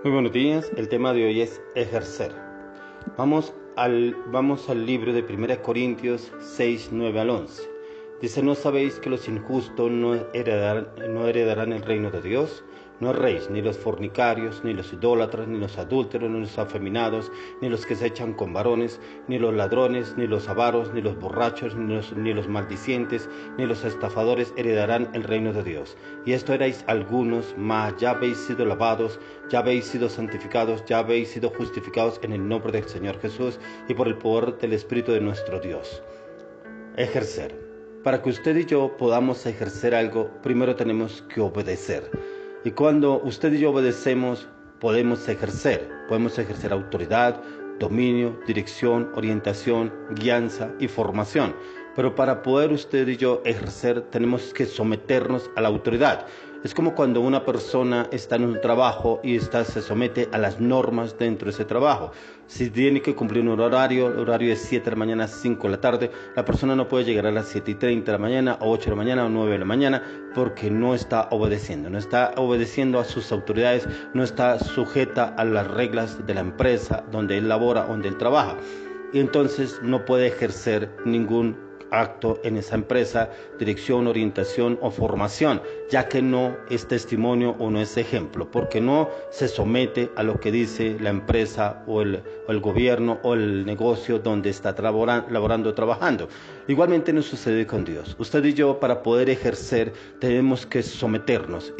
Muy buenos días, el tema de hoy es ejercer. Vamos al libro de 1 Corintios 6, 9 al 11. Dice, ¿no sabéis que los injustos no heredarán el reino de Dios? No erréis, ni los fornicarios, ni los idólatras, ni los adúlteros, ni los afeminados, ni los que se echan con varones, ni los ladrones, ni los avaros, ni los borrachos, ni los maldicientes, ni los estafadores heredarán el reino de Dios. Y esto erais algunos, mas ya habéis sido lavados, ya habéis sido santificados, ya habéis sido justificados en el nombre del Señor Jesús y por el poder del Espíritu de nuestro Dios. Ejercer. Para que usted y yo podamos ejercer algo, primero tenemos que obedecer. Y cuando usted y yo obedecemos, podemos ejercer autoridad, dominio, dirección, orientación, guianza y formación. Pero para poder usted y yo ejercer, tenemos que someternos a la autoridad. Es como cuando una persona está en un trabajo y se somete a las normas dentro de ese trabajo. Si tiene que cumplir un horario, el horario es 7 de la mañana a 5 de la tarde, la persona no puede llegar a las 7:30 de la mañana, o 8 de la mañana, o 9 de la mañana, porque no está obedeciendo a sus autoridades, no está sujeta a las reglas de la empresa donde él labora, donde él trabaja. Y entonces no puede ejercer ningún acto en esa empresa, dirección, orientación o formación, ya que no es testimonio o no es ejemplo, porque no se somete a lo que dice la empresa o el gobierno o el negocio donde está trabajando. Igualmente nos sucede con Dios. Usted y yo, para poder ejercer, tenemos que someternos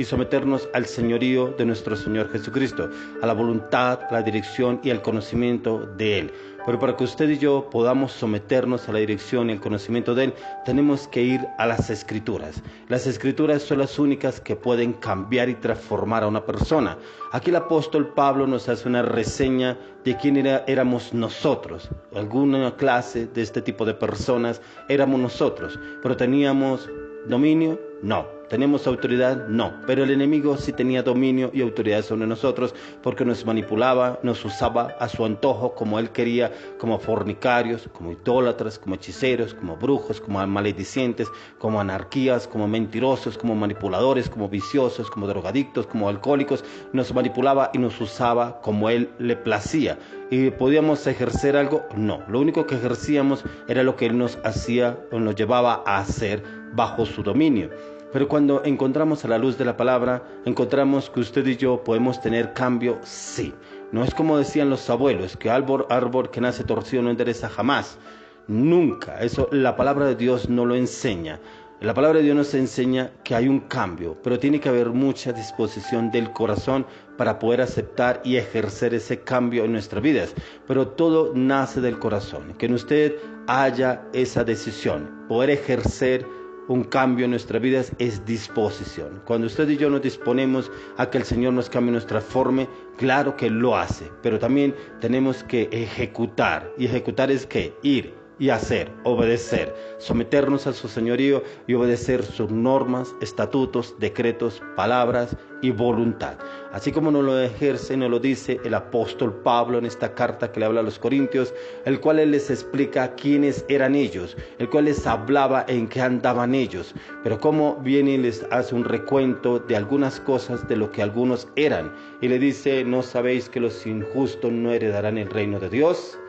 al señorío de nuestro Señor Jesucristo, a la voluntad, a la dirección y al conocimiento de Él. Pero para que usted y yo podamos someternos a la dirección y al conocimiento de Él, tenemos que ir a las Escrituras. Las Escrituras son las únicas que pueden cambiar y transformar a una persona. Aquí el apóstol Pablo nos hace una reseña de quién éramos nosotros. Alguna clase de este tipo de personas éramos nosotros, pero ¿teníamos dominio? No. ¿Tenemos autoridad? No. Pero el enemigo sí tenía dominio y autoridad sobre nosotros, porque nos manipulaba, nos usaba a su antojo como él quería, como fornicarios, como idólatras, como hechiceros, como brujos, como maledicientes, como anarquías, como mentirosos, como manipuladores, como viciosos, como drogadictos, como alcohólicos. Nos manipulaba y nos usaba como él le placía. ¿Y podíamos ejercer algo? No. Lo único que ejercíamos era lo que él nos hacía o nos llevaba a hacer bajo su dominio. Pero cuando encontramos a la luz de la palabra, encontramos que usted y yo podemos tener cambio, sí. No es como decían los abuelos, que árbol que nace torcido no endereza jamás. Nunca. Eso la palabra de Dios no lo enseña. La palabra de Dios nos enseña que hay un cambio, pero tiene que haber mucha disposición del corazón para poder aceptar y ejercer ese cambio en nuestras vidas. Pero todo nace del corazón. Que en usted haya esa decisión, poder ejercer un cambio en nuestras vidas es disposición. Cuando usted y yo nos disponemos a que el Señor nos cambie nuestra forma, claro que lo hace, pero también tenemos que ejecutar. Y ejecutar es ¿qué? Ir y hacer, obedecer, someternos a su señorío y obedecer sus normas, estatutos, decretos, palabras y voluntad. Así como nos lo ejerce, nos lo dice el apóstol Pablo en esta carta que le habla a los Corintios, el cual él les explica quiénes eran ellos, el cual les hablaba en qué andaban ellos, pero cómo viene y les hace un recuento de algunas cosas de lo que algunos eran. Y le dice, ¿no sabéis que los injustos no heredarán el reino de Dios?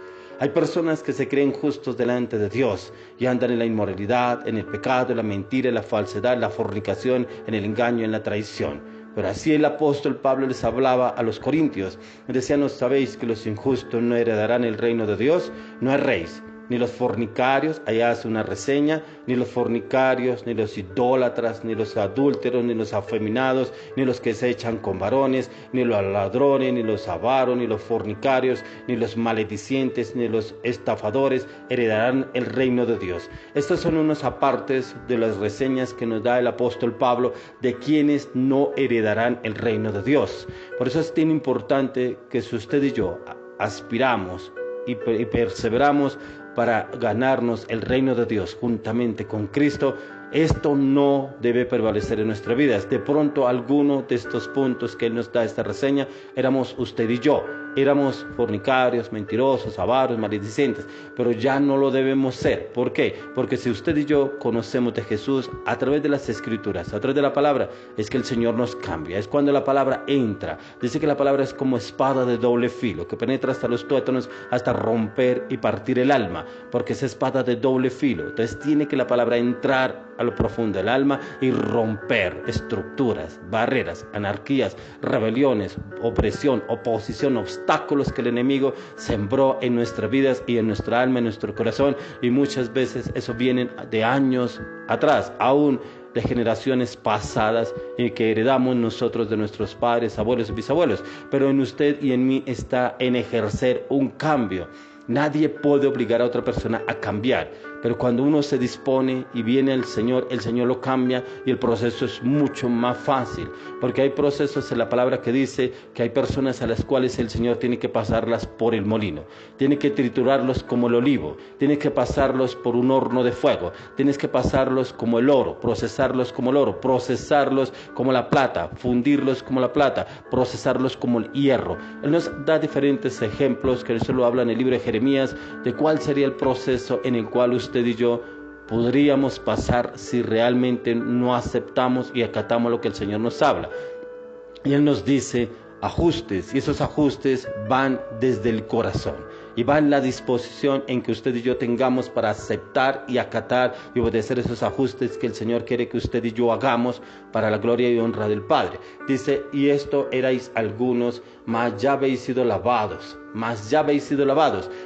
Hay personas que se creen justos delante de Dios y andan en la inmoralidad, en el pecado, en la mentira, en la falsedad, en la fornicación, en el engaño, en la traición. Pero así el apóstol Pablo les hablaba a los corintios. Decía, ¿no sabéis que los injustos no heredarán el reino de Dios? No erréis. Ni los fornicarios, allá hace una reseña, ni los fornicarios, ni los idólatras, ni los adúlteros, ni los afeminados, ni los que se echan con varones, ni los ladrones, ni los avaros, ni los fornicarios, ni los maledicientes, ni los estafadores heredarán el reino de Dios. Estas son unos apartes de las reseñas que nos da el apóstol Pablo de quienes no heredarán el reino de Dios. Por eso es tan importante que si usted y yo aspiramos y perseveramos para ganarnos el reino de Dios juntamente con Cristo, Esto no debe prevalecer en nuestras vidas. De pronto, alguno de estos puntos que Él nos da esta reseña, éramos usted y yo. Éramos fornicarios, mentirosos, avaros, maledicentes, pero ya no lo debemos ser. ¿Por qué? Porque si usted y yo conocemos de Jesús a través de las Escrituras, a través de la palabra, es que el Señor nos cambia. Es cuando la palabra entra. Dice que la palabra es como espada de doble filo, que penetra hasta los tuétanos, hasta romper y partir el alma, porque es espada de doble filo. Entonces tiene que la palabra entrar a lo profundo del alma y romper estructuras, barreras, anarquías, rebeliones, opresión, oposición, obstáculos que el enemigo sembró en nuestras vidas y en nuestra alma, en nuestro corazón, y muchas veces eso viene de años atrás, aún de generaciones pasadas y que heredamos nosotros de nuestros padres, abuelos y bisabuelos. Pero en usted y en mí está en ejercer un cambio. Nadie puede obligar a otra persona a cambiar, pero cuando uno se dispone y viene el Señor lo cambia y el proceso es mucho más fácil, porque hay procesos en la palabra que dice que hay personas a las cuales el Señor tiene que pasarlas por el molino, tiene que triturarlos como el olivo, tiene que pasarlos por un horno de fuego, tienes que pasarlos como el oro, procesarlos como el oro, procesarlos como la plata, fundirlos como la plata, procesarlos como el hierro. Él nos da diferentes ejemplos, que eso lo habla en el libro de Jeremías, de cuál sería el proceso en el cual usted y yo podríamos pasar si realmente no aceptamos y acatamos lo que el Señor nos habla. Y Él nos dice ajustes, y esos ajustes van desde el corazón y va en la disposición en que usted y yo tengamos para aceptar y acatar y obedecer esos ajustes que el Señor quiere que usted y yo hagamos para la gloria y honra del Padre. Dice, y esto erais algunos, mas ya habéis sido lavados.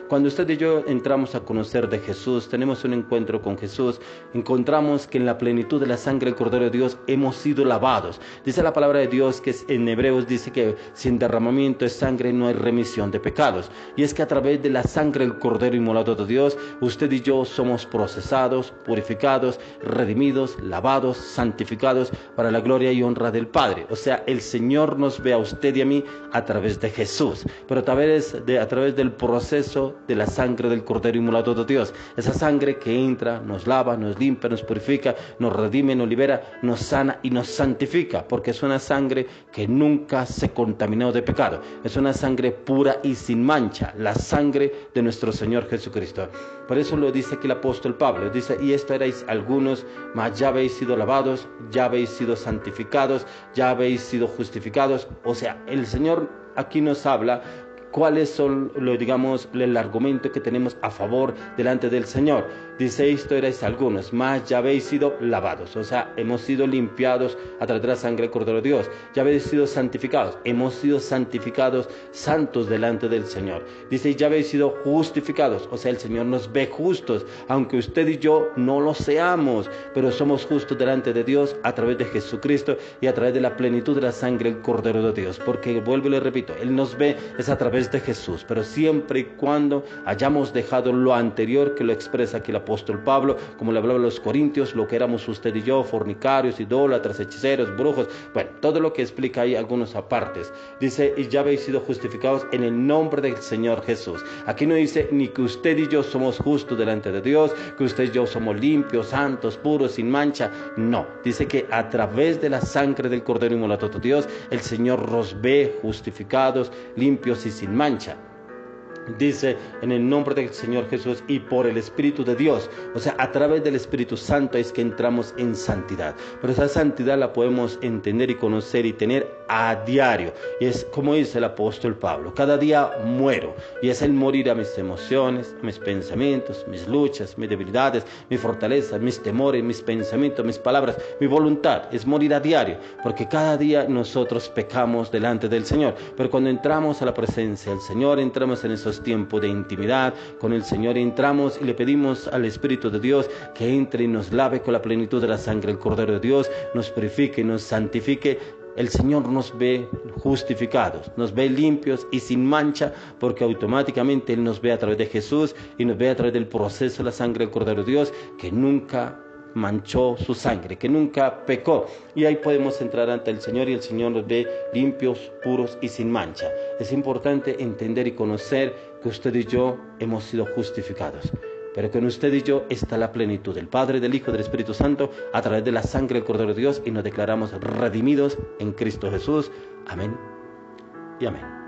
Cuando usted y yo entramos a conocer de Jesús, tenemos un encuentro con Jesús, encontramos que en la plenitud de la sangre del Cordero de Dios hemos sido lavados. Dice la palabra de Dios que en Hebreos dice que sin derramamiento de sangre no hay remisión de pecados. Y es que a través de la sangre del Cordero inmolado de Dios, usted y yo somos procesados, purificados, redimidos, lavados, santificados para la gloria y honra del Padre. O sea, el Señor nos ve a usted y a mí a través de Jesús, pero a través del proceso de la sangre del Cordero inmolado de Dios. Esa sangre que entra, nos lava, nos limpia, nos purifica, nos redime, nos libera, nos sana y nos santifica, porque es una sangre que nunca se contaminó de pecado. Es una sangre pura y sin mancha, la sangre de nuestro Señor Jesucristo. Por eso lo dice aquí el apóstol Pablo, dice, y esto erais algunos, mas ya habéis sido lavados, ya habéis sido santificados, ya habéis sido justificados. O sea, el Señor aquí nos habla cuáles son, el argumento que tenemos a favor delante del Señor. Dice, esto erais algunos, mas ya habéis sido lavados. O sea, hemos sido limpiados a través de la sangre del Cordero de Dios. Ya habéis sido santificados. Hemos sido santificados, santos delante del Señor. Dice, ya habéis sido justificados. O sea, el Señor nos ve justos, aunque usted y yo no lo seamos, pero somos justos delante de Dios a través de Jesucristo y a través de la plenitud de la sangre del Cordero de Dios. Porque, vuelvo y le repito, Él nos ve es a través de Jesús, pero siempre y cuando hayamos dejado lo anterior, que lo expresa aquí el apóstol Pablo, como le hablaba a los Corintios, lo que éramos usted y yo, fornicarios, idólatras, hechiceros, brujos, bueno, todo lo que explica ahí algunos apartes. Dice, y ya habéis sido justificados en el nombre del Señor Jesús. Aquí no dice ni que usted y yo somos justos delante de Dios, que usted y yo somos limpios, santos, puros, sin mancha. No, dice que a través de la sangre del Cordero inmolado de Dios, el Señor nos ve justificados, limpios y sin mancha. Dice, en el nombre del Señor Jesús y por el Espíritu de Dios. O sea, a través del Espíritu Santo es que entramos en santidad. Pero esa santidad la podemos entender y conocer y tener a diario. Y es como dice el apóstol Pablo, cada día muero. Y es el morir a mis emociones, a mis pensamientos, mis luchas, mis debilidades, mis fortalezas, mis temores, mis pensamientos, mis palabras, mi voluntad. Es morir a diario, porque cada día nosotros pecamos delante del Señor. Pero cuando entramos a la presencia del Señor, entramos en esos tiempos de intimidad con el Señor, entramos y le pedimos al Espíritu de Dios que entre y nos lave con la plenitud de la sangre del Cordero de Dios, nos purifique, nos santifique. El Señor nos ve justificados, nos ve limpios y sin mancha, porque automáticamente Él nos ve a través de Jesús y nos ve a través del proceso de la sangre del Cordero de Dios, que nunca manchó su sangre, que nunca pecó. Y ahí podemos entrar ante el Señor y el Señor nos ve limpios, puros y sin mancha. Es importante entender y conocer que usted y yo hemos sido justificados. pero que en usted y yo está la plenitud del Padre, del Hijo y del Espíritu Santo, a través de la sangre del Cordero de Dios, y nos declaramos redimidos en Cristo Jesús. Amén y amén.